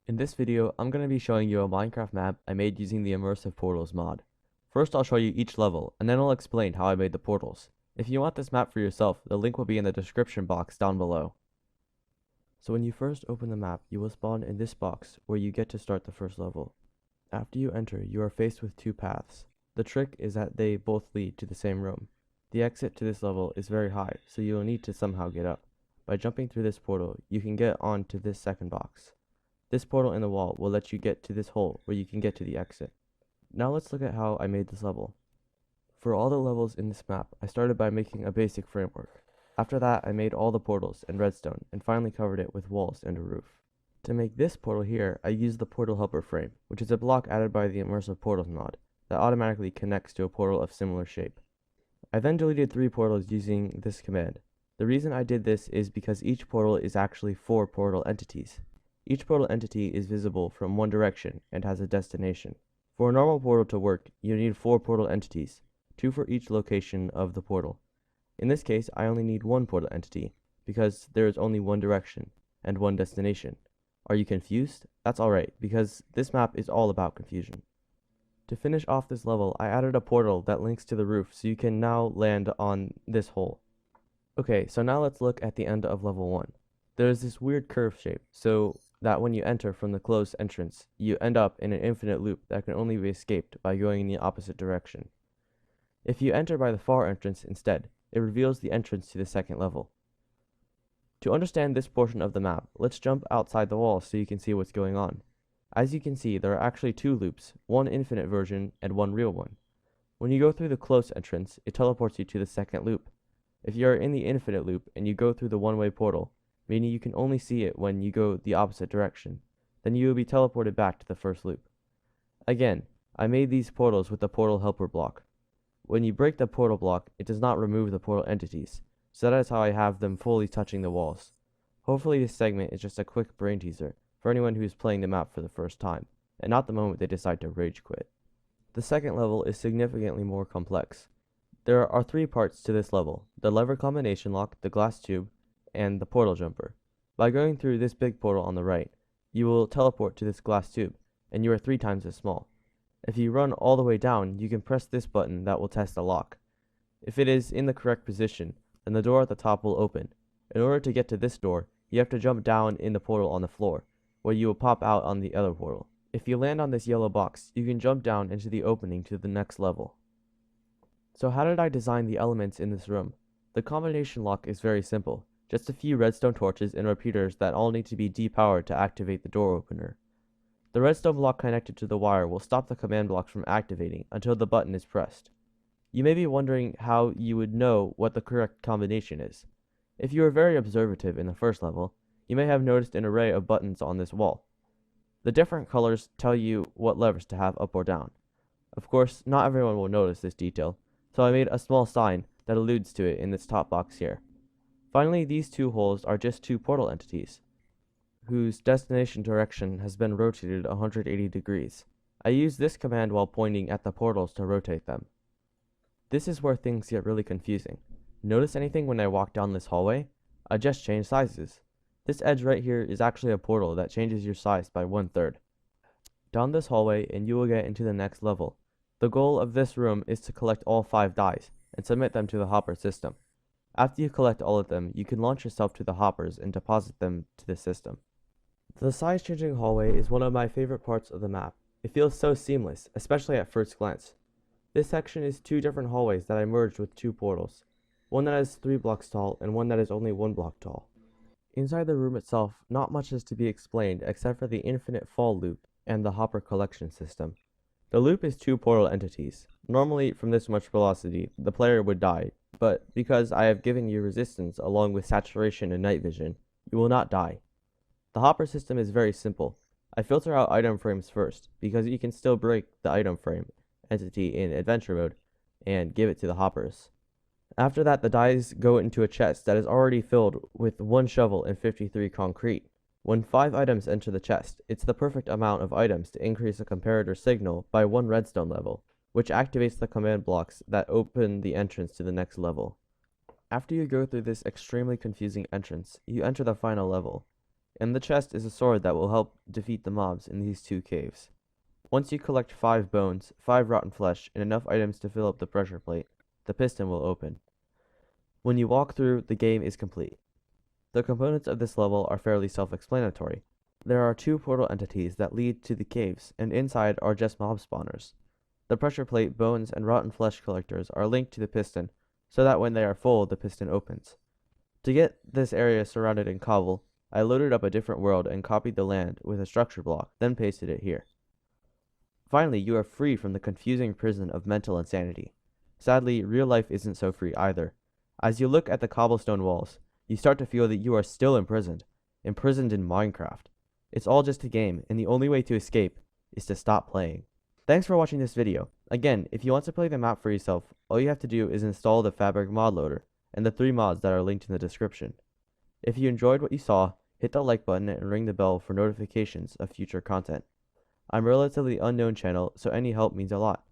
In this video, I'm going to be showing you a Minecraft map I made using the Immersive Portals mod. First, I'll show you each level, and then I'll explain how I made the portals. If you want this map for yourself, the link will be in the description box down below. So when you first open the map, you will spawn in this box where you get to start the first level. After you enter, you are faced with two paths. The trick is that they both lead to the same room. The exit to this level is very high, so you will need to somehow get up. By jumping through this portal, you can get on to this second box. This portal in the wall will let you get to this hole where you can get to the exit. Now let's look at how I made this level. For all the levels in this map, I started by making a basic framework. After that, I made all the portals in redstone and finally covered it with walls and a roof. To make this portal here, I used the portal helper frame, which is a block added by the Immersive Portals mod that automatically connects to a portal of similar shape. I then deleted 3 portals using this command. The reason I did this is because each portal is actually 4 portal entities. Each portal entity is visible from one direction and has a destination. For a normal portal to work, you need 4 portal entities, 2 for each location of the portal. In this case, I only need 1 portal entity, because there is only one direction and one destination. Are you confused? That's alright, because this map is all about confusion. To finish off this level, I added a portal that links to the roof so you can now land on this hole. Okay, so now let's look at the end of level 1. There's this weird curve shape, so that when you enter from the closed entrance, you end up in an infinite loop that can only be escaped by going in the opposite direction. If you enter by the far entrance instead, it reveals the entrance to the second level. To understand this portion of the map, let's jump outside the wall so you can see what's going on. As you can see, there are actually 2 loops, one infinite version and one real one. When you go through the closed entrance, it teleports you to the second loop. If you are in the infinite loop and you go through the one-way portal, meaning you can only see it when you go the opposite direction, then you will be teleported back to the first loop. Again, I made these portals with the portal helper block. When you break the portal block, it does not remove the portal entities, so that is how I have them fully touching the walls. Hopefully this segment is just a quick brain teaser for anyone who is playing the map for the first time, and not the moment they decide to rage quit. The second level is significantly more complex. There are 3 parts to this level: the lever combination lock, the glass tube, and the portal jumper. By going through this big portal on the right, you will teleport to this glass tube, and you are 3 times as small. If you run all the way down, you can press this button that will test the lock. If it is in the correct position, then the door at the top will open. In order to get to this door, you have to jump down in the portal on the floor, where you will pop out on the other portal. If you land on this yellow box, you can jump down into the opening to the next level. So how did I design the elements in this room? The combination lock is very simple. Just a few redstone torches and repeaters that all need to be depowered to activate the door opener. The redstone block connected to the wire will stop the command blocks from activating until the button is pressed. You may be wondering how you would know what the correct combination is. If you are very observative in the first level, you may have noticed an array of buttons on this wall. The different colors tell you what levers to have up or down. Of course, not everyone will notice this detail, so I made a small sign that alludes to it in this top box here. Finally, these 2 holes are just 2 portal entities, whose destination direction has been rotated 180 degrees. I use this command while pointing at the portals to rotate them. This is where things get really confusing. Notice anything when I walk down this hallway? I just changed sizes. This edge right here is actually a portal that changes your size by 1/3. Down this hallway and you will get into the next level. The goal of this room is to collect all 5 dies and submit them to the hopper system. After you collect all of them, you can launch yourself to the hoppers and deposit them to the system. The size-changing hallway is one of my favorite parts of the map. It feels so seamless, especially at first glance. This section is 2 different hallways that I merged with 2 portals, one that is 3 blocks tall and one that is only 1 block tall. Inside the room itself, not much is to be explained except for the infinite fall loop and the hopper collection system. The loop is 2 portal entities. Normally, from this much velocity, the player would die, but because I have given you resistance along with saturation and night vision, you will not die. The hopper system is very simple. I filter out item frames first, because you can still break the item frame entity in adventure mode and give it to the hoppers. After that, the dies go into a chest that is already filled with 1 shovel and 53 concrete. When 5 items enter the chest, it's the perfect amount of items to increase the comparator signal by 1 redstone level, which activates the command blocks that open the entrance to the next level. After you go through this extremely confusing entrance, you enter the final level. In the chest is a sword that will help defeat the mobs in these 2 caves. Once you collect 5 bones, 5 rotten flesh, and enough items to fill up the pressure plate, the piston will open. When you walk through, the game is complete. The components of this level are fairly self-explanatory. There are 2 portal entities that lead to the caves, and inside are just mob spawners. The pressure plate, bones, and rotten flesh collectors are linked to the piston, so that when they are full, the piston opens. To get this area surrounded in cobble, I loaded up a different world and copied the land with a structure block, then pasted it here. Finally, you are free from the confusing prison of mental insanity. Sadly, real life isn't so free either. As you look at the cobblestone walls, you start to feel that you are still imprisoned in Minecraft. It's all just a game, and the only way to escape is to stop playing. Thanks for watching this video. Again, if you want to play the map for yourself, all you have to do is install the Fabric Modloader and the 3 mods that are linked in the description. If you enjoyed what you saw, hit the like button and ring the bell for notifications of future content. I'm a relatively unknown channel, so any help means a lot.